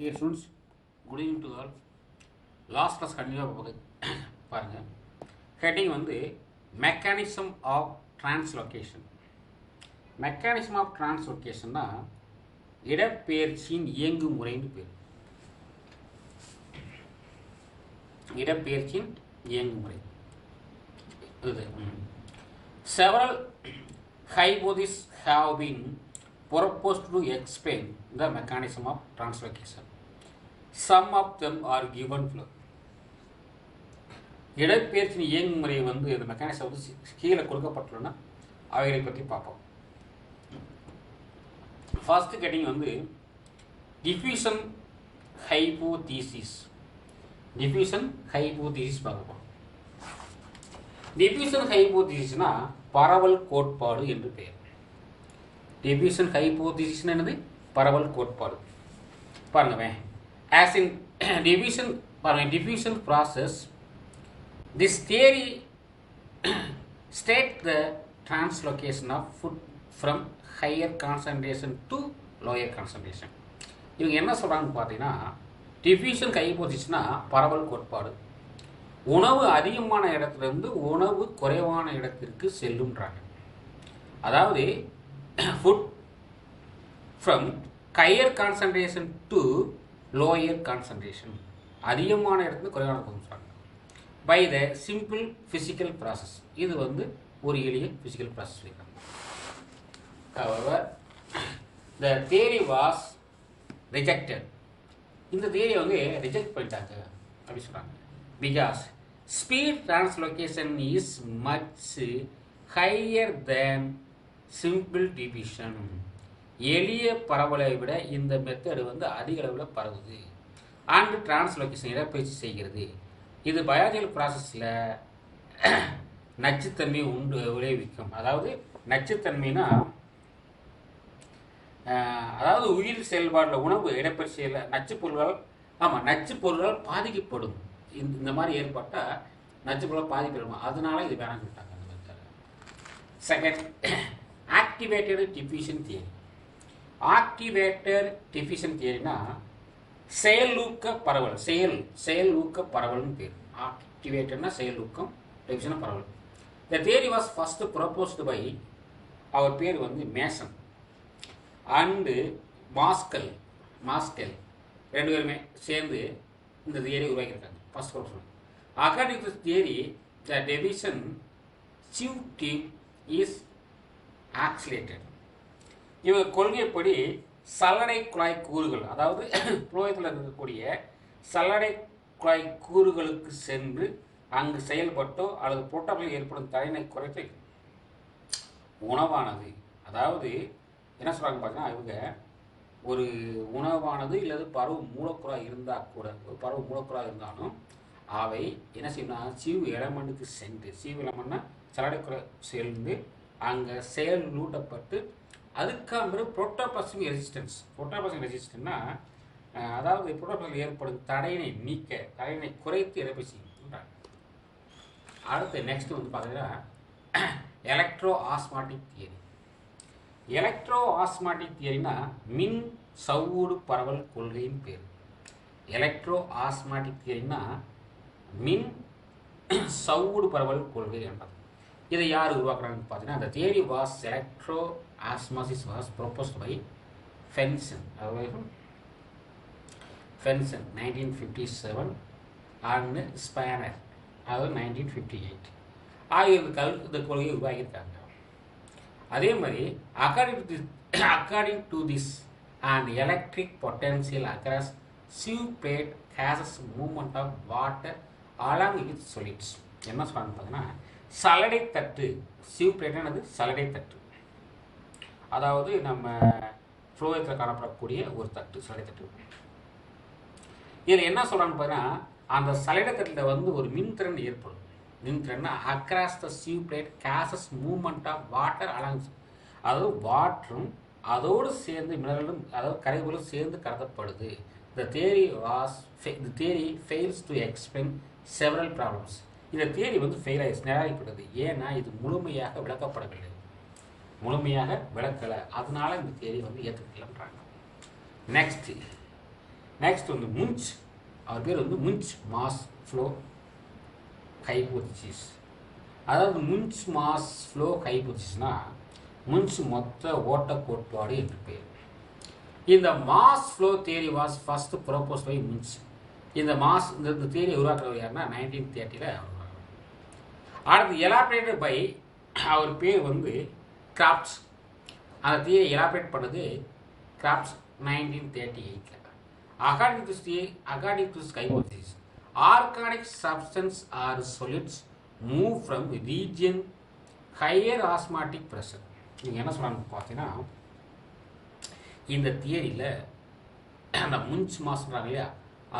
Dear students, good evening to all. Last class continue பாருங்க. Heading வந்து mechanism of translocation. Mechanism of translocation னா இடப்பெயர்ச்சியின் இயங்கு முறைன்னு பேர். இடப்பெயர்ச்சியின் இயங்கு முறை. இது several hypotheses have been proposed to explain the mechanism of translocation. Some of them are given below. இடப்பெயர்ச்சியின் இயங்கு முறை வந்து இந்த மெக்கானிசம் வந்து கீழே கொடுக்கப்பட்டுள்ளன அவைகளை பற்றி பார்ப்போம். ஃபர்ஸ்ட் கேட்டிங் வந்து டிஃப்யூஷன் ஹைபோதீசிஸ். டிஃப்யூஷன் ஹைபோதீசிஸ் பார்ப்போம். டிஃப்யூஷன் ஹைபோதீசிஸ்னா பரவல் கோட்பாடு என்று பெயர். டிஃப்யூஷன் ஹைபோதீசிஸ் என்னது? பரவல் கோட்பாடு. பாருங்க, as in diffusion process, this theory states the translocation of food from higher concentration to lower concentration. இவங்க என்ன சொல்றாங்கன்னு பார்த்தீங்கன்னா, டிஃப்யூஷன் ஹைபோதீசிஸ்னா பரவல் கோட்பாடு, உணவு அதிகமான இடத்திலிருந்து உணவு குறைவான இடத்திற்கு செல்லும்ன்றாங்க. அதாவது food from higher concentration to lower concentration, அதிகமான இடத்துல குறைவான சொல்கிறாங்க. By the simple physical process. இது வந்து ஒரு எளிய ஃபிசிக்கல் ப்ராசஸ் சொல்லியிருக்காங்க. However, the theory was rejected. இந்த தியரியை வந்து ரிஜெக்ட் பண்ணிட்டாங்க அப்படி சொல்கிறாங்க. Because speed translocation is much higher than simple diffusion. எளிய பரவலை விட இந்த மெத்தடு வந்து அதிக அளவில் பரவுது. அண்ட் டிரான்ஸ்லோகேஷன் இடப்பெயர்ச்சி செய்கிறது. இது பயாலஜிக்கல் ப்ராசஸில் நச்சுத்தன்மை விளைவிக்கும். அதாவது நச்சுத்தன்மைனா அதாவது உயிர் செயல்பாடில் உணவு இடப்பெயர்ச்சியில் நச்சு பொருள்கள் பாதிக்கப்படும். இந்த மாதிரி ஏற்பட்டால் நச்சு பொருள் பாதிக்கப்படும். அதனால இது வேணாம் சொல்லிட்டாங்க அந்த method. Second, activated diffusion theory. Activated diffusion தியரினா செயலூக்க பரவல். செயலூக்க பரவல்னு பேர். ஆக்டிவேட்டட்னா செயலூக்கம், டிஃப்யூஷன் பரவல். இந்த theory was first proposed by, அவர் பேர் வந்து மேசன் அண்டு மாஸ்கெல் ரெண்டு பேருமே சேர்ந்து இந்த தியரி உருவாக்கியிருக்காங்க. First proposal. According to theory, the division Shiv tube is accelerated. இவங்க கொள்கைப்படி சல்லடை குழாய் கூறுகள், அதாவது புரோயத்தில் இருக்கக்கூடிய சல்லடை குழாய் கூறுகளுக்கு சென்று அங்கு செயல்பட்டோ அல்லது புரோட்டோகால் ஏற்படும் தடையினை குறைத்து உணவானது, அதாவது என்ன சொல்கிறாங்க பார்த்தீங்கன்னா, இவங்க ஒரு உணவானது இல்லது பருவ மூலக்குழாய் இருந்தால் கூட, ஒரு பருவ மூலக்குழாய் இருந்தாலும் அவை என்ன செய்யணும்னா சிவ் எலமெண்ட்டுக்கு சென்று, சிவ் எலமெண்ட்னா சல்லடை குழாய் சேர்ந்து அங்கே செயலூட்டப்பட்டு அதுக்காக புரோட்டோபிளாஸ்மிக் ரெசிஸ்டன்ஸ். புரோட்டோபிளாஸ்மிக் ரெசிஸ்டன்ஸ்னா அதாவது புரோட்டோபிளாஸ்மில் ஏற்படும் தடையினை நீக்க, தடையினை குறைத்து இறப்பை செய்யுன்றாங்க. அடுத்து நெக்ஸ்ட் வந்து பார்த்தீங்கன்னா electro osmotic theory. Electro osmotic தியரினா மின் சவ்வூடு பரவல் கொள்கையின் பேர். எலக்ட்ரோ ஆஸ்மாட்டிக் தியரினா மின் சவ்வூடு பரவல் கொள்கை என்பது. இதை யார் உருவாக்குறாங்கன்னு பார்த்தீங்கன்னா, அந்த theory was electro osmosis was proposed by Fenson 1957 and Spanner அதாவது 1958 ஆகிய இந்த கொள்கையை உருவாக்கியிருக்காங்க. அதே மாதிரி according to this and electric potential across sieve plate causes movement of water along with solids. என்ன சொல்றாங்க பார்த்தீங்கன்னா, சல்லடை தட்டு, சிவ் பிளேட்னது சல்லடை தட்டு, அதாவது நம்ம ஃப்ளோயத்தில் காணப்படக்கூடிய ஒரு தட்டு, சல்லடை தட்டு. இதில் என்ன சொல்கிறான்னு பார்த்தீங்கன்னா, அந்த சல்லடை தட்டில் வந்து ஒரு மின்திறன் ஏற்படும். மின்திறன்னா across the sieve plate causes movement of water along, அதாவது வாட்டரும் அதோடு சேர்ந்து மினரலும் அதாவது கரைகளும் சேர்ந்து கடத்தப்படுது. The theory fails to explain several problems. இந்த தியரி வந்து ஃபெயில் ஆகி நிராகரிக்கப்பட்டது. ஏன்னா இது முழுமையாக விளக்கப்படவில்லை. முழுமையாக விளக்கலை. அதனால இந்த தியரி வந்து ஏற்றுக்கலன்றாங்க. நெக்ஸ்ட் நெக்ஸ்ட் வந்து முன்ச், அவர் பேர் வந்து முன்ச் மாஸ் ஃப்ளோ ஹைபோதிசிஸ். அதாவது முன்ச் மாஸ் ஃப்ளோ ஹைபோதிசிஸ்னா முன்ச் மொத்த ஓட்ட கோட்பாடு என்று பேர். இந்த mass flow theory was first propose by Munch. இந்த தியரி உருவாக்குறவர் யாருன்னா 1930 அடுத்து எலாபரேட்டட் பை அவர் பேர் வந்து கிராப்ட்ஸ். அந்த தியரி எலாபரேட் பண்ணது crafts 1938. According to this hypothesis, organic substance or solids move from region higher osmotic pressure. நீங்கள் என்ன சொல்லலாம்னு பார்த்தீங்கன்னா, இந்த தியரியில் அந்த முன்ச் மாசுறாங்க இல்லையா,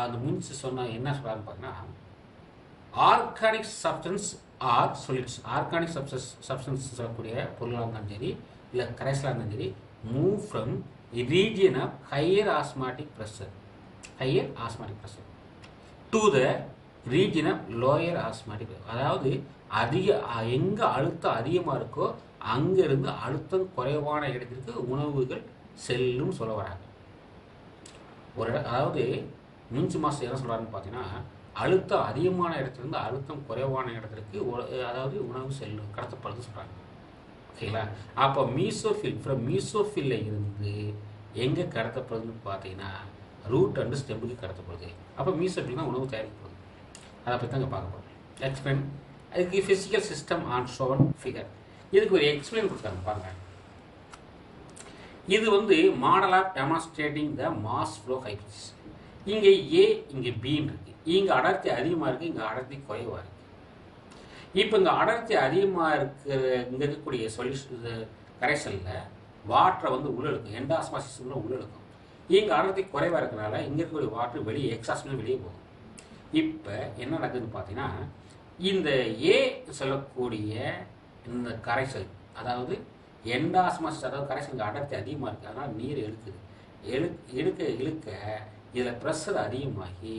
அந்த முன்ச் சொன்ன என்ன சொல்கிறான்னு பார்த்தீங்கன்னா, organic substance or solids, organic substance சொல்லக்கூடிய பொருளாக இருந்தாலும் சரி இல்லை கரைசலாக இருந்தாலும் சரி, move from region of higher osmotic pressure to the region of lower osmotic. அதாவது எங்கே அழுத்தம் அதிகமாக இருக்கோ அங்கேருந்து அழுத்தம் குறைவான இடத்திற்கு உணவுகள் செல்லும் சொல்ல வராங்க. அதாவது முன்ச் மாசம் என்ன சொல்கிறாருன்னு பார்த்தீங்கன்னா, அழுத்தம் அதிகமான இடத்துலேருந்து அழுத்தம் குறைவான இடத்திற்கு அதாவது உணவு செல்லும் கடத்தப்படுது சொல்கிறாங்க. ஓகேங்களா? அப்போ மீசோஃபில்ல இருந்து எங்கே கடத்தப்படுதுன்னு பார்த்தீங்கன்னா ரூட் அண்டு ஸ்டெம்புக்கு கடத்தப்படுது. அப்போ மீசோஃபில் தான் உணவு தயாரிக்கப்படுது. அதை பற்றி தாங்க பார்க்க போகிறோம். எக்ஸ்பிளைன் அதுக்கு physical system on shown figure. இதுக்கு ஒரு எக்ஸ்பிளைன் கொடுத்தாங்க பாருங்கள். இது வந்து model of demonstrating the mass flow hypothesis. இங்கே ஏ இங்கே பின்னு இருக்குது. இங்கே அடர்த்தி அதிகமாக இருக்குது, இங்கே அடர்த்தி குறைவாக இருக்குது. இப்போ இங்கே அடர்த்தி அதிகமாக இங்கே இருக்கக்கூடிய கரைசலில் வாட்டரை வந்து உள்ளெழுக்கும், எண்டாஸ்மாசிஸ்ல உள்ளெழுக்கும். இங்கே அடர்த்தி குறைவாக இருக்கிறனால இங்கே இருக்கக்கூடிய வாட்டர் வெளியே எக்ஸாஸ்ட்னு வெளியே போகும். இப்போ என்ன நடக்குதுன்னு பார்த்தீங்கன்னா, இந்த ஏ சொல்லக்கூடிய இந்த கரைசல், அதாவது எண்டாஸ்மாசிஸ், அதாவது கரைசல் இங்கே அடர்த்தி அதிகமாக இருக்குது, அதனால் நீர் இழுக்க இதில் ப்ரெஷர் அதிகமாகி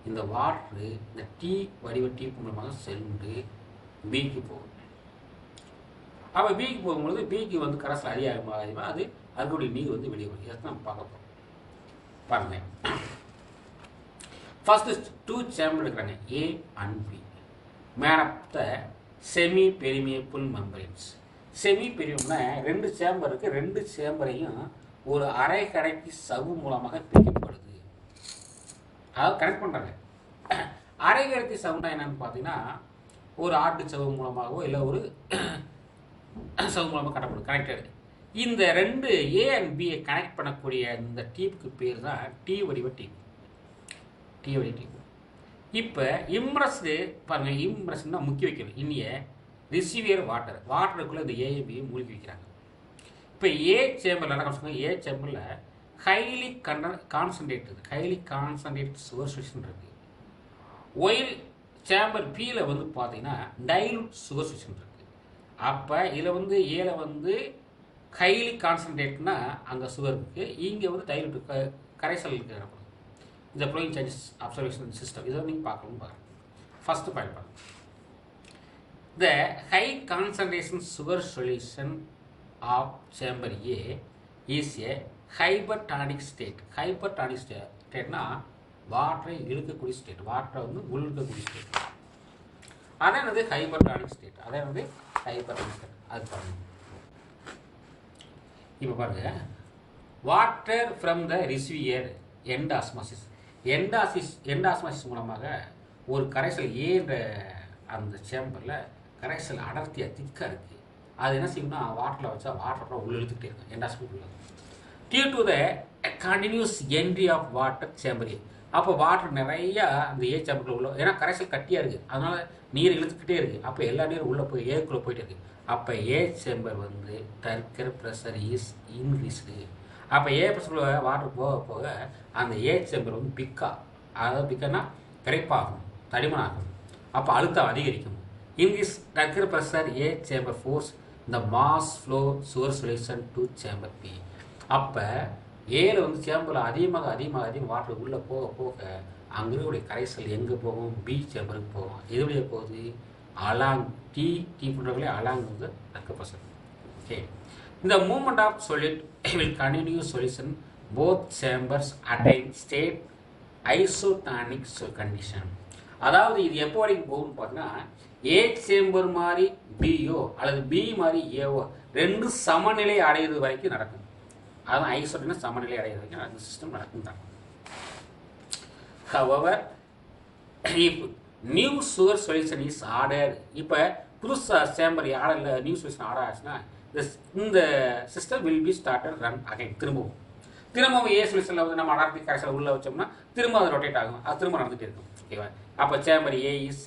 இந்த வாட்ரு இந்த வடிவ டீப் மூலமாக சென்று பிக்கு போகும். அப்போ பிக்கு போகும்பொழுது பிக்கு வந்து கரைசல் அதிகமாக அது அதனுடைய நீர் வந்து வெளியே வரும். இதை நம்ம பார்க்க போகிறோம். பாருங்க, ஃபர்ஸ்ட் 2 சேம்பர் இருக்கிறாங்க, A and B. Man of the semi permeable membranes. Semi பெரிமியம்னா 2 சேம்பர் இருக்குது, 2 சேம்பரையும் ஒரு அரை கடைக்கு சவ்வு மூலமாக பிரிக்கப்படுது. அதாவது கனெக்ட் பண்ணுறாங்க. அரை கடைக்கு சவுனா என்னன்னு பார்த்தீங்கன்னா, ஒரு ஆட்டு சவு மூலமாகவோ இல்லை ஒரு சவு மூலமாக கனெக்டடு. இந்த 2 ஏ அண்ட் பியை கனெக்ட் பண்ணக்கூடிய இந்த டீப்புக்கு பேர் தான் டி வடிவ டீப். இப்போ இம்ப்ரஸ்டு பாருங்கள், இம்ப்ரஸ்னா முக்கி வைக்கணும். இன்னிய ரிசீவியர் வாட்டருக்குள்ளே இந்த ஏஎம்பியை மூழ்கி வைக்கிறாங்க. இப்போ ஏ சேம்பரில் என்ன சொல்லுங்க, ஏ சேம்பரில் ஹைலி கான்சன்ட்ரேட்டட் சுகர் சொல்யூஷன் இருக்குது. ஒயில் சேம்பர் பியில் வந்து பார்த்தீங்கன்னா டைலூட் சுகர் சொல்யூஷன் இருக்குது. அப்போ இதில் வந்து ஏல வந்து ஹைலி கான்சன்ட்ரேட்னா அங்கே சுகர் இருக்குது, இங்கே வந்து டைலூட் கரைசல் இருக்குது. இந்த ப்ளோயிங் சேஞ்சஸ் அப்சர்வேஷன் சிஸ்டம் இதை நீங்கள் பார்க்கணும் பாருங்கள். ஃபஸ்ட்டு பாயிண்ட் பாருங்கள். The high concentration sugar solution of chamber A is a hypertonic state. Hypertonic ஸ்டேட்னா வாட்டரை இழுக்கக்கூடிய ஸ்டேட், வாட்டரை வந்து உள்இழுக்கக்கூடிய ஸ்டேட். அதான் வந்து ஹைபர்டானிக் ஸ்டேட். அதான் வந்து ஹைபர்டானிக் ஸ்டேட். அது பாருங்க. இப்போ பாருங்க, வாட்டர் ஃப்ரம் த ரிசீவியர் எண்டாஸ்மாசிஸ் மூலமாக ஒரு கரைசல் ஏன்ற அந்த சேம்பரில் கரைசல் அடர்த்தியாக திக்காக இருக்குது. அது என்ன செய்யும்னா வாட்டரில் வச்சா வாட்டர் உள்ள இழுத்துக்கிட்டே இருக்கும், எண்டாஸ்மாசிஸ் உள்ள. Due to the continuous entry of water chamber. அப்போ வாட்டர் நிறையா அந்த ஏ சேம்பரில் உள்ள, ஏன்னா கரைசல் கட்டியாக இருக்குது, அதனால் நீர் இழுத்துக்கிட்டே இருக்குது. அப்போ எல்லா நீரும் உள்ளே போய் ஏக்குள்ளே போயிட்டு இருக்குது. அப்போ ஏ சேம்பர் வந்து டர்க்கர் ப்ரெஷர் இஸ் இன்க்ரீஸ்டு. அப்போ ஏ ப்ரெஷர் வாட்டர் போக போக அந்த ஏ சேம்பர் வந்து அதாவது பிக்கன்னா விரைப்பாகும், தடிமனாகும். அப்போ அழுத்தம் அதிகரிக்கும். Increase turgor pressure A chamber force இந்த mass flow sugar solution to chamber B. அப்போ ஏல வந்து சேம்பரில் அதிகமாக வாட்டர் உள்ளே போக போக அங்கே இருக்கக்கூடிய கரைசல் எங்கே போகும், பி சேம்பருக்கு போகும். இது வழியாக போகுது அலாங் டி பண்ணுறவங்களே அலாங் வந்து டர்க்கர் ப்ரெஷர். ஓகே, இந்த movement of solid will continue solution both chambers attain state isotonic condition. அதாவது இது எப்போ வரைக்கும் போகும்னு பார்த்தீங்கன்னா ஏ சேம்பர் மாதிரி பியோ அல்லது பி மாதிரி ஏவோ ரெண்டு சமநிலை அடைகிறது வரைக்கும் நடக்கும். அதுதான் ஐசோடானிக் சமநிலை அடைகிறது வரைக்கும் அந்த சிஸ்டம் நடக்கும் தான். However, if new sewer solution is ordered, இப்போ புதுசாக சேம்பர் ஆடல நியூ சொல்யூஷன் ஆர்டர் ஆச்சுன்னா இந்த system will be started run again. திரும்பவும் ஏ சொல்யூஷனில் வந்து நம்ம அடாப்டிக் கரெக்ஷன் உள்ளே வச்சோம்னா திரும்ப அது ரொட்டேட் ஆகும், அது திரும்ப நடந்துகிட்டே இருக்கும். ஓகேவா? அப்போ சேம்பர் ஏ இஸ்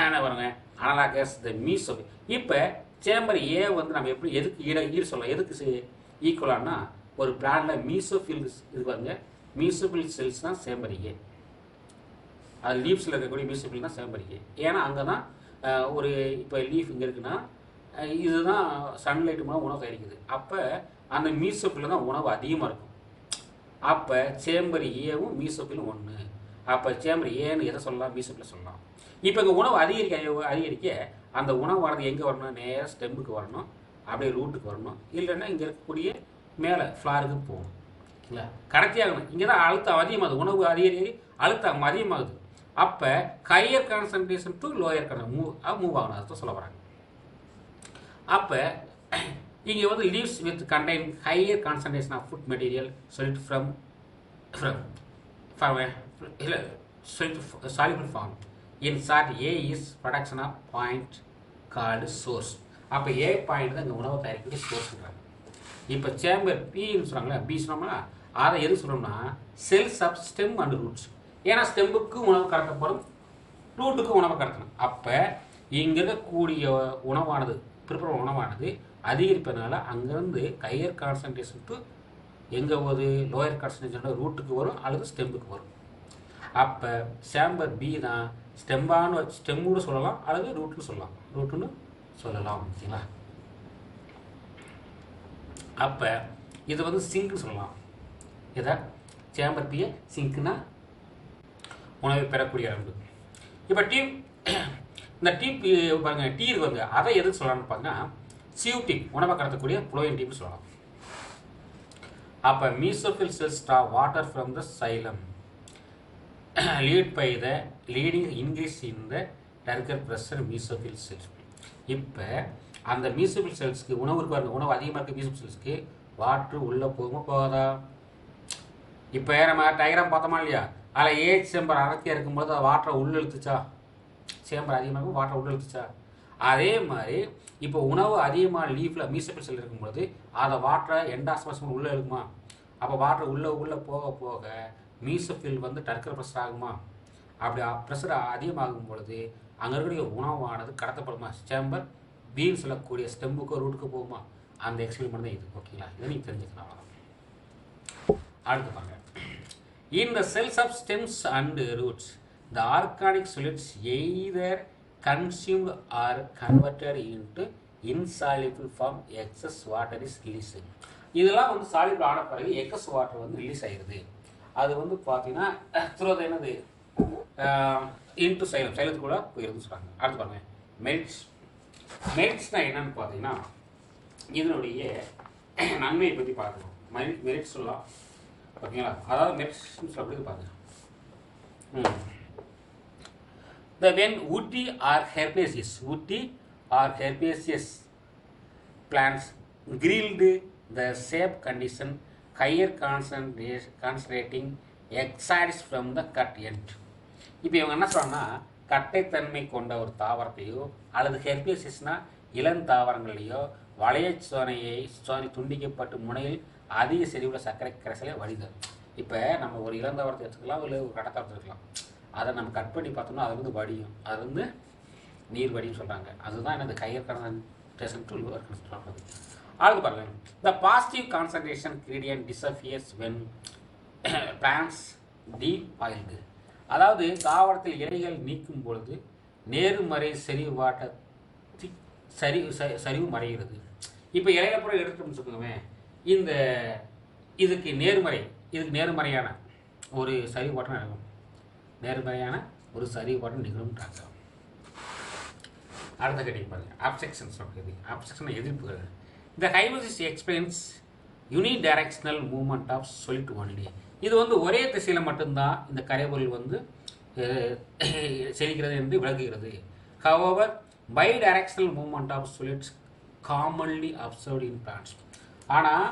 என்ன வருங்க அனலாகஸ் த மீசோ. இப்போ சேம்பர் ஏ வந்து நம்ம எப்படி எதுக்கு ஈடு சொல்லலாம், எதுக்கு ஈக்குவலானா ஒரு பிளான்ல மீசோஃபில்ஸ் இது பாருங்க, மீசோஃபில் செல்ஸ் தான் சேம்பர் ஏ. அது லீவ்ஸில் இருக்கக்கூடிய மீசோஃபில் தான் சேம்பர் ஏ. ஏன்னா அங்கே தான் ஒரு இப்போ லீஃப் இங்கே இருக்குன்னா இதுதான் சன்லைட் மூலம் உணவு தயாரிக்குது. அப்போ அந்த மீசோஃபில் தான் உணவு அதிகமாக இருக்கும். அப்போ சேம்பர் ஏவும் மீசோஃபிலும் ஒன்று. அப்போ சேம்பர் ஏன்னு எதை சொல்லலாம், மீசோஃபில் சொல்லலாம். இப்போ இங்கே உணவு அதிகரிக்க அந்த உணவானது எங்கே வரணும், நேராக ஸ்டெம்புக்கு வரணும், அப்படியே ரூட்டுக்கு வரணும், இல்லைன்னா இங்கே இருக்கக்கூடிய மேலே ஃப்ளாருக்கு போகணும். இல்லை கடத்தியாகணும். இங்கே தான் அழுத்தம் அதிகமாகுது, உணவு அழுத்தம் அதிகமாகுது. அப்போ higher concentration to lower move ஆகணும், அதை சொல்ல வராங்க. அப்போ இங்கே வந்து leaves with contain higher concentration of food material solid from இல்லை soluble form. In short, A is production of point called source. அப்போ ஏ பாயிண்ட் தான் இங்கே உணவு தயாரிக்கக்கூடிய சோர்ஸ்ன்றாங்க. இப்போ சேம்பர் பின்னு சொல்கிறாங்களே, பி சொன்னோம்னா அதை எது சொல்லணும்னா cells of stem and roots. ஏன்னா ஸ்டெம்புக்கு உணவு கடத்தப்படும், ரூட்டுக்கு உணவை கடத்தணும். அப்போ இங்கே இருக்கக்கூடிய உணவானது ப்ரிப்பேர் உணவானது அதிகரிப்பதனால அங்கேருந்து ஹையர் கான்சன்ட்ரேஷன் டு எங்கே போகுது, லோயர் கான்சன்ட்ரேஷன் ரூட்டுக்கு வரும் அல்லது ஸ்டெம்புக்கு வரும். அப்போ சேம்பர் பி தான் ஸ்டெம்மோடு சொல்லலாம் அல்லது ரூட்னு சொல்லலாம். ஓகேங்களா? அப்போ இது வந்து சிங்க்னு சொல்லலாம். இதை சேம்பர் பியை சிங்க்னா உணவை பெறக்கூடிய அளவு. இப்போ இந்த டீப் பாருங்க, டீ இருக்கு வந்து அதை எதுக்கு சொல்லலாம்னு பார்த்தீங்கன்னா சியூடிக் உணவை கடத்தக்கூடிய புளோயன் டீப்னு சொல்லலாம். அப்போ mesophyll cells draw water from the xylem lead by the leading increase in the turgor pressure mesophil cells. இப்போ அந்த மீசோஃபில் செல்ஸ்க்கு உணவு பாருங்க, உணவு அதிகமாக இருக்க மீசோஃபில் செல்ஸ்க்கு வாட்ரு உள்ளே போகாதா? இப்போ நம்ம டயக்ராம் பார்த்தோமா இல்லையா, அதில் ஏஜ் சேம்பர் அடர்த்தியாக இருக்கும்போது அது வாட்டரை உள்ள இழுத்துச்சா, சேம்பர் அதிகமாக இருக்கும் வாட்டரை உள்ள இழுத்துச்சா. அதே மாதிரி இப்போ உணவு அதிகமாக லீஃபில் மீசோஃபில் செல் இருக்கும்போது அதை வாட்டரை எண்டாஸ்மஸ் உள்ளே இருக்குமா? அப்போ வாட்டர் உள்ளே போக மீசோஃபில் வந்து டர்கர் ப்ரெஷர் ஆகுமா? அப்படி ப்ரெஷர் அதிகமாகும் பொழுது அங்கே இருக்கக்கூடிய உணவானது கடத்தப்படுமா, சேம்பர் பீன்னு சொல்லக்கூடிய ஸ்டெம்புக்கோ ரூட்டுக்கு போகுமா? அந்த எக்ஸ்பெரிமெண்ட் தான் இது. ஓகேங்களா? இதை நீங்கள் தெரிஞ்சுக்கலாம். அடுத்து பாருங்க, in the cells of stems and roots the organic solids either consumed or converted into insoluble form, excess water is released. இதெல்லாம் வந்து சாலிபிள் ஆன பிறகு எக்ஸஸ் வாட்டர் வந்து ரிலீஸ் ஆகிடுது. அது வந்து பார்த்தீங்கன்னா த்ரூ என்னது இன்ட்டு சைலத்துக்குள்ள போயிருதுன்னு சொல்கிறாங்க. அடுத்து பாருங்க, மெரிட்ஸ்னால் என்னன்னு பார்த்தீங்கன்னா இதனுடைய நன்மையை பற்றி பார்க்கணும். மெரிட்ஸ் சொல்லலாம். ஓகேங்களா? அதாவது மெரிட்ஸ்னு சொல்லப்படுது பாருங்க. when woody or herbaceous plants grilled the shape condition higher concentrating excites from the cut end. இப்போ இவங்க என்ன சொல்றாங்கன்னா கட்டைத்தன்மை கொண்ட ஒரு தாவரத்தையோ அல்லது ஹெர்பேசியஸ்னா இளந்தாவரங்களையோ வளைய சோனை துண்டிக்கப்பட்டு முனையில் அதிக செறிவுள்ள சர்க்கரை கரைசலை வடிதல். இப்போ நம்ம ஒரு இளந்தாவரத்தை எடுத்துக்கலாம், இல்லை ஒரு கடத்தாவரத்தை எடுத்துக்கலாம். அதை நம்ம கட் பண்ணி பார்த்தோம்னா அது வந்து வடியும், அது வந்து நீர் வடின்னு சொல்கிறாங்க. அதுதான் எனது higher concentration to lower concentration. அடுத்து பாருங்க, the positive concentration gradient disappears when plants defoliated. அதாவது தாவரத்தில் இலைகள் நீக்கும் பொழுது நேர்மறை சரிவு மறைகிறது. இப்போ இலையில பூரா எடுத்துட்டோம்னு சொல்லுவேன், இந்த இதுக்கு நேர்மறையான ஒரு சரிவுபாட்டம் நடக்கும், நேர்மறையான ஒரு சரிவுபாட்டம் நிகழும்ன்றாங்க. அடுத்த கேட்டீங்க பாருங்க, அப்செக்ஷன்ஸ். அப்செக்ஷன் எதிர்ப்புகள். இந்த hypothesis explains unidirectional movement of solid only. இது வந்து ஒரே திசையில் மட்டும்தான் இந்த கரைபொருள் வந்து செல்கிறது என்று விளக்குகிறது. However, bidirectional movement of solids commonly observed in plants. ஆனால்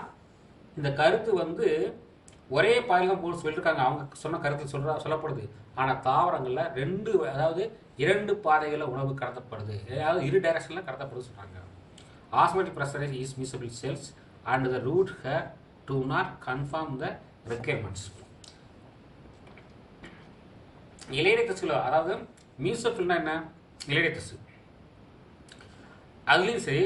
இந்த கருத்து வந்து ஒரே பாதையில் தான் போல் சொல்லியிருக்காங்க, அவங்க சொன்ன கருத்து சொல்லப்படுது. ஆனால் தாவரங்களில் இரண்டு பாதைகளில் உணவு கடத்தப்படுது, அதாவது இரு டைரக்ஷனில் கடத்தப்படுது சொல்கிறாங்க. Osmotic pressure is miscible cells and the root hair do not confirm the requirements. இலையடை திசுல, அதாவது மீசோஃபில்னா என்ன, இலையடை திசு, அதுலேயும் சரி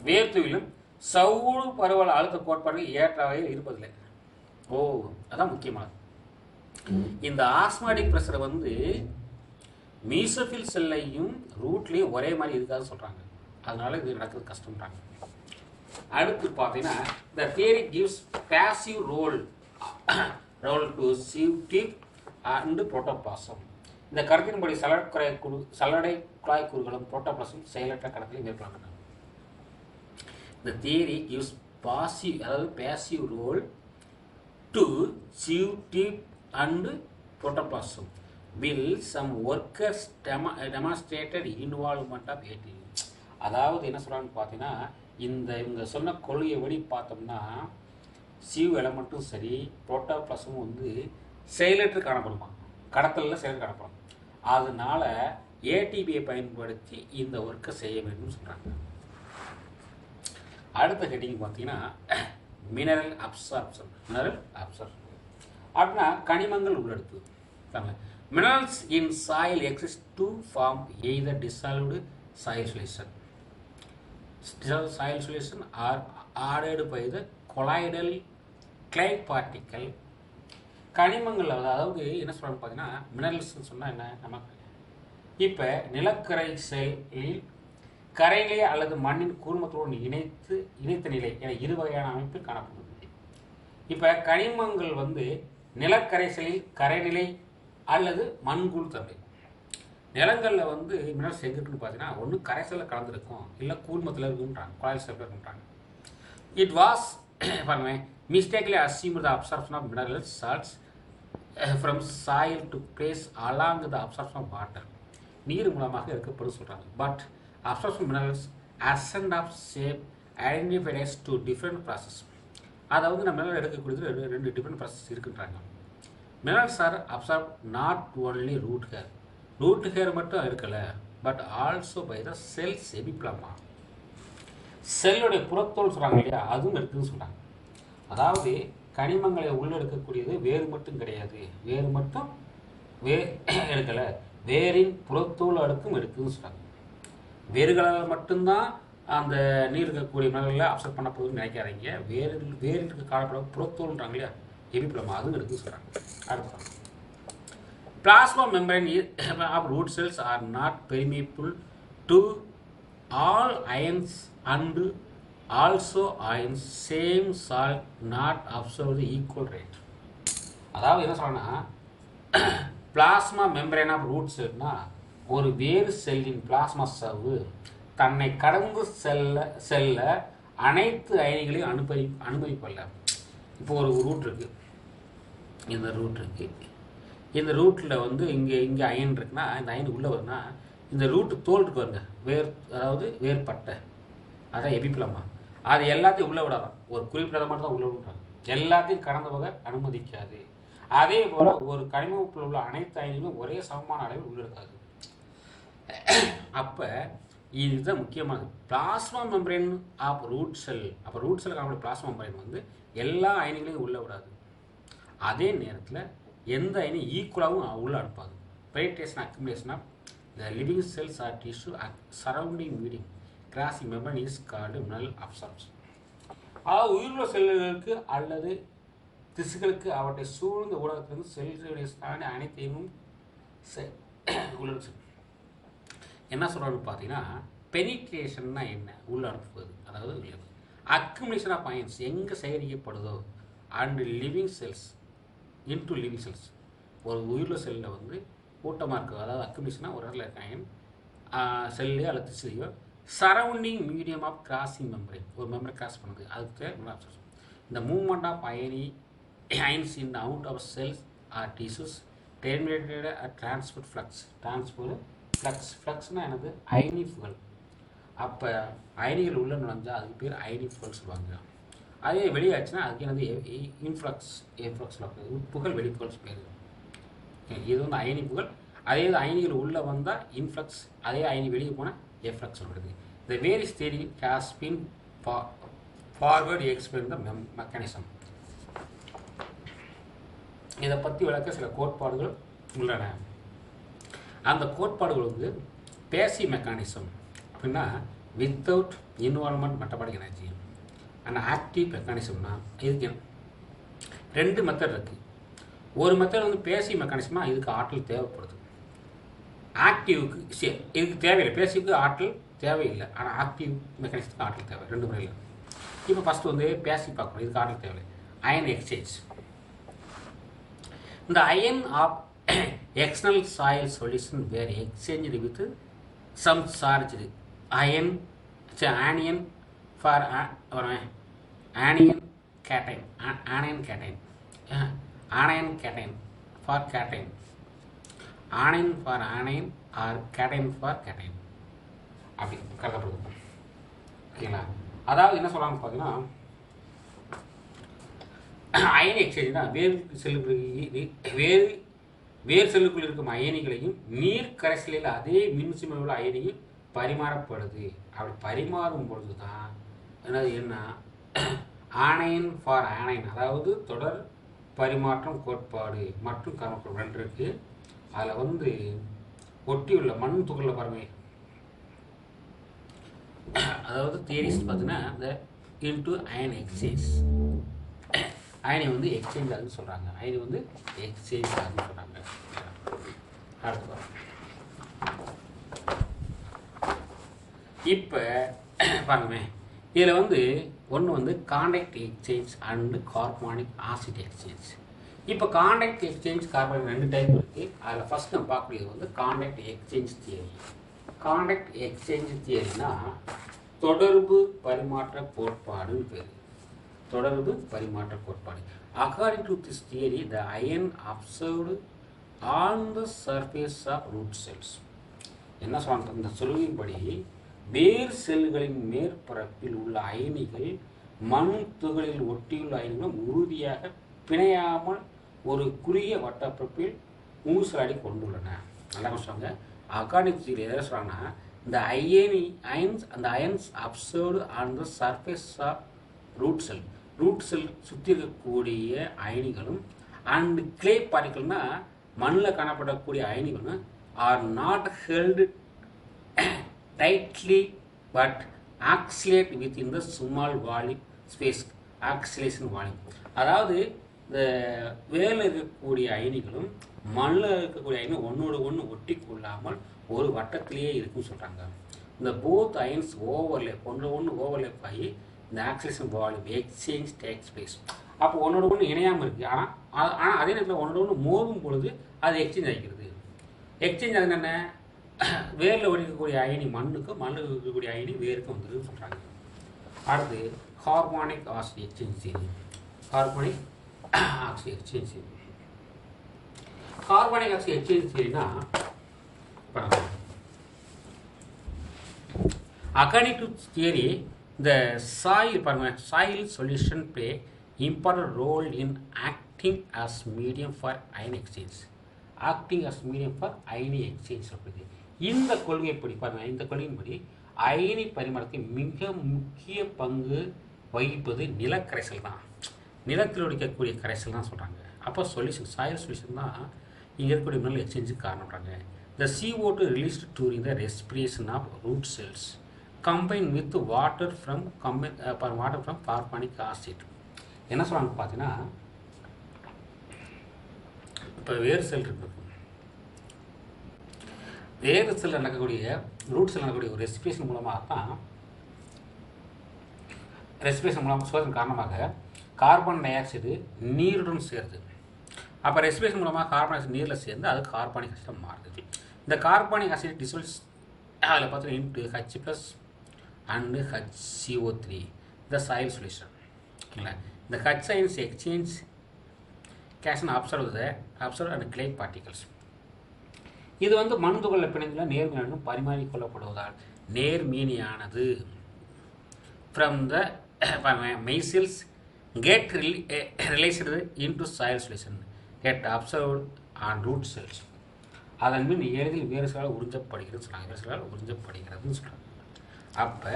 வேர்த்துவிலும் சவுடு பரவல் அழுத்த கோட்பாடுகள் ஏற்ற வகையில் இருப்பதில்லை. அதான் முக்கியமானது. இந்த ஆஸ்மாட்டிக் ப்ரெஷர் வந்து மீசோஃபில் செல்லையும் ரூட்லேயும் ஒரே மாதிரி இருக்காது சொல்கிறாங்க. அதனால இது நடக்கிறது கஷ்டம்ன்றாங்க. அடுத்து பார்த்தீங்கன்னா the theory gives passive role to sieve tube and protoplasm. இந்த கருத்தின்படி சல்லடை குழாய் கூறுகளும் புரோட்டோபிளாசம் செயலற்ற கடத்தலை மேற்கொள்கின்றன. The theory gives passive role to sieve tube and protoplasm. Will some workers demonstrated involvement of ATP. அதாவது என்ன சொல்கிறான்னு பார்த்தீங்கன்னா, இவங்க சொன்ன கொள்கையபடி பார்த்தோம்னா சிவ் எலமெண்ட்டும் சரி புரோட்டோபிளாசமும் வந்து செயலற்று காணப்படுமா, கடத்தலில் செயல் காணப்படும். அதனால ஏடிபியை பயன்படுத்தி இந்த ஒர்க்கை செய்ய வேண்டும் சொல்கிறாங்க. அடுத்த ஹெட்டிங் பார்த்தீங்கன்னா மினரல் அப்சார்ப்ஷன். அப்படின்னா கனிமங்கள் உள்ளெடுப்பு. Minerals in soil exist to form either dissolved soil solution are added by the colloidal clay particle. கனிமங்கள், அதாவது என்ன சொல்கிறான்னு பார்த்தீங்கன்னா மினரல்ஸ்ன்னு சொன்னால் என்ன, நமக்கு இப்போ நிலக்கரைசலில் கரையிலே அல்லது மண்ணின் கூர்மத்தோடு இணைத்த நிலை என இரு வகையான அமைப்பில் காணப்படுகிறது. இப்போ கனிமங்கள் வந்து நிலக்கரைசலில் கரைநிலை அல்லது மண்கூழ் தன்மை. நிலங்களில் வந்து மினரல்ஸ் எங்கே இருக்குன்னு பார்த்தீங்கன்னா ஒன்று கரைசலில் கலந்துருக்கும், இல்லை கூர்மத்தில் இருக்குன்றாங்க, குழாய் செல்ல இருக்குன்றாங்க. இட் வாஸ் பாருங்க mistakenly assume the absorption of minerals salts from soil to place along the absorption of water. நீர் மூலமாக எடுக்கப்படும் சொல்கிறாங்க. But absorption minerals ascent of sap identified as to different process. அதாவது நம்ம மினரல் எடுக்கக்கூடியது ரெண்டு டிஃப்ரெண்ட் ப்ராசஸ் இருக்குன்றாங்க. Minerals are absorb not only root hair மட்டும் இருக்கலை, but also by the cells epiblema. செல்லுடைய புறத்தோல் சொல்கிறாங்க இல்லையா, அதுவும் இருக்குதுன்னு சொல்கிறாங்க. அதாவது கனிமங்களை உள்ளெடுக்கக்கூடியது வேறு மட்டும் கிடையாது, எடுக்கலை, வேரின் புறத்தோல் அடுக்கும் எடுக்குதுன்னு சொல்கிறாங்க. வேர்களால் மட்டும்தான் அந்த நீர் இருக்கக்கூடிய மினரலில் அப்சர்வ் பண்ணப்படுதுன்னு நினைக்காதீங்க. வேருக்கு காணப்படும் புறத்தோல்ன்றாங்க இல்லையா, எபிப்ளமா, அதுவும் எடுக்குதுன்னு சொல்கிறாங்க. அடுத்து plasma membrane of root cells are not permeable to all ions and also ions same salt not absorb the equal rate. அதாவது என்ன சொல்லணும்னா பிளாஸ்மா மெம்பரேன் ஆஃப் ரூட் செல்னா ஒரு வேறு செல்லின் பிளாஸ்மா சவ்வு தன்னை கடந்து செல்ல அனைத்து அயனிகளையும் அனுமதிப்பல்ல. இப்போ ஒரு ரூட் இருக்குது, இந்த ரூட்டில் வந்து இங்கே அயன் இருக்குன்னா இந்த அயன் உள்ளே வருதுன்னா இந்த ரூட்டு தோல் இருக்கு வருங்க, வேர்பட்டை, அதான் எபிப்ளமா, அது எல்லாத்தையும் உள்ளே விடாதான், ஒரு குறிப்பிட்ட மட்டும் தான் உள்ளே விடுறாங்க, எல்லாத்தையும் கடந்த வகை அனுமதிக்காது. அதே போல் ஒரு கனிமத்தில் உள்ள அனைத்து அயனிகளும் ஒரே சமமான அளவில் உள்ளெடுக்காது. அப்போ இதுதான் முக்கியமானது. பிளாஸ்மா மெம்பரேன் ஆஃப் ரூட் செல். அப்போ ரூட் செல் காணக்கூடிய பிளாஸ்மா மெம்பரேன் வந்து எல்லா அயனிகளையும் உள்ளே விடாது, அதே நேரத்தில் எந்த அயனி ஈக்குவலாகவும் உள்ளே அனுப்பாது. Penetration accumulation of the living cells or tissue surrounding medium crossing membrane is called mineral absorption. அதாவது உயிருள்ள செல்லுகளுக்கு அல்லது திசுக்களுக்கு அவற்றை சூழ்ந்த ஊடகத்திலிருந்து செல்களுடைய தாண்டி அனைத்தையும் உள்ள என்ன சொல்கிறான்னு பார்த்தீங்கன்னா பெனிட்ரேஷன்னா என்ன, உள்ள அனுப்புவது, அதாவது உள்ளது. அக்யூமுலேஷன் ஆஃப் அயன்ஸ் எங்கே சேகரிக்கப்படுதோ and living cells into living cells. ஒரு உயிருள்ள செல்லில் வந்து கூட்டமாக இருக்குது, அதாவது அக்யூமுலேஷனாக ஒரு இடத்துல இருக்க அயன் செல்லையோ அல்லது திசுலையோ surrounding medium of crossing membrane, ஒரு மெம்பரை கிராஸ் பண்ணுது, அதுக்கு மினரல் அப்சார்ப்ஷன். இந்த மூவ்மெண்ட் ஆஃப் அயனி ions in the amount of cells or tissues terminated at transport flux. Transport flux. ஃப்ளக்ஸ்னால் என்னது? அயனிப்புகள். அப்போ அயனிகள் உள்ள நுழைஞ்சால் அதுக்கு பேர் அயனிப்புகள் சொல்லுவாங்க. அதே வெளியாச்சுன்னா அதுக்கு என்னது? இன்ஃப்ளக்ஸ். எஃப்ளக்ஸ் உட்புகள் வெளிப்புகள் பேர். இது வந்து அயனிப்புகள். அதே இது அயனிகள் உள்ளே வந்தால் இன்ஃப்ளக்ஸ், அதே அயனி வெளியே போனால் எஃப்ளக்ஸ் சொல்கிறது. The various theory has been forward explain the mechanism. இதை பற்றி விளக்க சில கோட்பாடுகள் உள்ளன. அந்த கோட்பாடுகள் வந்து பேசிவ் மெக்கானிசம் அப்படின்னா without involvement metabolic energy. And active மெக்கானிசம்னா இதுக்கு 2 மெத்தட் இருக்குது. ஒரு மெத்தட் வந்து பேசிவ் மெக்கானிசம்னா இதுக்கு ஆற்றல் தேவைப்படுது. ஆக்டிவுக்கு இதுக்கு தேவையில்லை. பேசிவ்க்கு ஆற்றல் தேவையில்லை, ஆனால் ஆக்டிவ் மெக்கானிசத்துக்கு ஆற்றல் தேவை. 2 முறையில். இப்போ ஃபஸ்ட்டு வந்து பேசிவ் பார்க்கணும். இதுக்கு ஆற்றல் தேவை. Ion exchange. இந்த ion of external soil solution were exchanged with some charged anion for anion cation for cation, anion for anion or cation for cation அப்படி கருதப்படுது. ஓகேங்களா? அதாவது என்ன சொல்கிறாங்க பார்த்தீங்கன்னா, அயன் எக்ஸ்சேஞ்ச்னா வேறு செல்லுக்குள் இருக்கும் அயனிகளையும் நீர் கரைசலில் அதே மின்சுமை உள்ள அயனியும் பரிமாறப்படுது. அப்படி பரிமாறும் பொழுது தான் என்ன ஆனைன் ஃபார் ஆனைன், அதாவது தொடர் பரிமாற்றம் கோட்பாடு மற்றும் கர்மக்கோட்பாடு 2 இருக்குது. அதில் வந்து ஒட்டியுள்ள மண் துகளில் பாருங்க, அதாவது தியரிஸ் பார்த்தீங்கன்னா இந்த இன்டு அயன் எக்ஸ்சேஞ்ச், அயனி வந்து எக்ஸ்சேஞ்ச் ஆகுதுன்னு சொல்கிறாங்க. அயனி வந்து எக்ஸ்சேஞ்ச் ஆகுதுன்னு சொல்கிறாங்க. அடுத்து இப்போ பாருங்கமே, இதில் வந்து ஒன்று வந்து contact exchange and carbonic acid exchange. இப்போ கான்டாக்ட் எக்ஸ்சேஞ்ச் கார்பானிக் 2 டைப் இருக்குது. அதில் ஃபஸ்ட் நம்ம பார்க்கக்கூடியது வந்து contact exchange theory. Contact exchange தியரினா தொடர்பு பரிமாற்ற கோட்பாடுன்னு பேர். தொடர்பு பரிமாற்ற கோட்பாடு. According to this theory, the ion observed on the surface of root cells. என்ன சொல்றாங்க? இந்த சொல்லின்படி வேர் செல்களின் மேற்பரப்பில் உள்ள அயனிகள் மண் துகளில் ஒட்டியுள்ள அயனிகளும் உறுதியாக பிணையாமல் ஒரு குறுகிய வட்டப்பரப்பில் ஊசலாடி கொண்டுள்ளன. நல்லா சொல்றாங்க. அக்கார்டிங் டு தியரி எதை சொல்றாங்கன்னா, இந்த ions absorbed on the surface of root cell, root cell சுற்றி இருக்கக்கூடிய அயனிகளும் அண்ட் கிளே பார்ட்டிகல்னா மண்ணில் காணப்படக்கூடிய அயனிகளும் are not held tightly but oscillate with in the small volume space, oscillation volume. அதாவது இந்த வேரில் இருக்கக்கூடிய அயனிகளும் மண்ணில் இருக்கக்கூடிய அயனியும் ஒன்றோடு ஒன்று ஒட்டி கொள்ளாமல் ஒரு வட்டத்திலேயே இருக்குன்னு சொல்கிறாங்க. இந்த போத் அயன்ஸ் ஓவர்லேப், ஒன்று ஓவர்லேப் ஆகி இந்த oscillation volume exchange takes place. அப்போ ஒன்றோட ஒன்று இணையாமல் இருக்குது. ஆனால் அதே நேரத்தில் ஒன்றோட ஒன்று மோதும் பொழுது அது எக்ஸ்சேஞ்ச் ஆகிக்கிறது. எக்ஸ்சேஞ்ச் அது என்ன? வேரில் ஒழிக்கக்கூடிய அயனி மண்ணுக்கும், மண்ணில் இருக்கக்கூடிய அயனி வேருக்கும் வந்துருக்குன்னு சொல்கிறாங்க. அடுத்து carbonic acid exchange theory. Carbonic acid exchange theory. Carbonic acid exchange தியரினா according to theory, the soil solution play important role in acting as medium for ion exchange. Acting as medium for ion exchange அப்படிது. இந்த கொள்கைப்படி பாருங்க, இந்த கொள்கையின்படி அயனி பரிமாற்றத்தை மிக முக்கிய பங்கு வகிப்பது நிலக்கரைசல் தான். நிலத்தில் ஒழிக்கக்கூடிய கரைசல் தான் சொல்கிறாங்க. அப்போ சாயில் சொல்யூஷன் தான் இங்கே இருக்கக்கூடிய mineral எக்ஸ்சேஞ்சுக்கு காரணப்படுறாங்க. The CO2 released during the respiration of root cells combined with water from carbonic acid. என்ன சொல்கிறாங்க பார்த்தீங்கன்னா, இப்போ வேறு செல் இருக்குது, வேறு செல்லில் நடக்கக்கூடிய ரூட் செல் நடக்கக்கூடிய ஒரு ரெஸ்பிரேஷன் மூலமாக தான், ரெஸ்பிரேஷன் மூலமாக சுவாசம் காரணமாக கார்பன் டை ஆக்சைடு நீருடன் சேருது. அப்போ ரெஸ்பிரேஷன் மூலமாக கார்பன் ஆக்சைடு நீரில் சேர்ந்து அது கார்பானிக் ஆசிடாக மாறுது. இந்த கார்பானிக் ஆசிட் டிசல்ஸ் அதில் பார்த்தீங்கன்னா இன்ட்டு H+ அண்டு HCO3 இந்த சாயில் சொல்யூஷன். ஓகேங்களா? இந்த H ions exchange cation absorb and clay particles. இது வந்து மருந்துகளில் பிணைந்துள்ள நேர்மீனும் பரிமாறிக்கொள்ளப்படுவதால் நேர்மீனியானது from the micelles get released into soil solution get absorbed on root cells. அதன் மீன் எளிதில் வேறுகளால் உறிஞ்சப்படுகிறது சொல்கிறாங்க. வேறுகளால் உறிஞ்சப்படுகிறதுன்னு சொல்கிறாங்க. அப்போ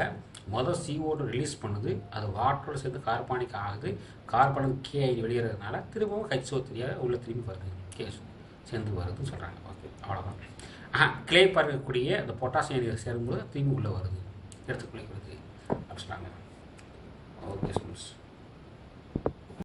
CO2 ரிலீஸ் பண்ணுது, அது வாட்டரோடு சேர்ந்து கார்பானிக் ஆகுது. கார்பனுக்கு KI வெளியேறதுனால திரும்பவும் HO3 உள்ள திரும்பி வருது, சேர்ந்து வருதுன்னு சொல்கிறாங்க. ஓகே, அவ்வளோதான். கிளே பார்க்கக்கூடிய அந்த பொட்டாசியம் நீர் சேரும்போது திரும்பி உள்ளே வருது, எடுத்துக்கொள்கிறது அப்படி சொல்கிறாங்க. Okay students.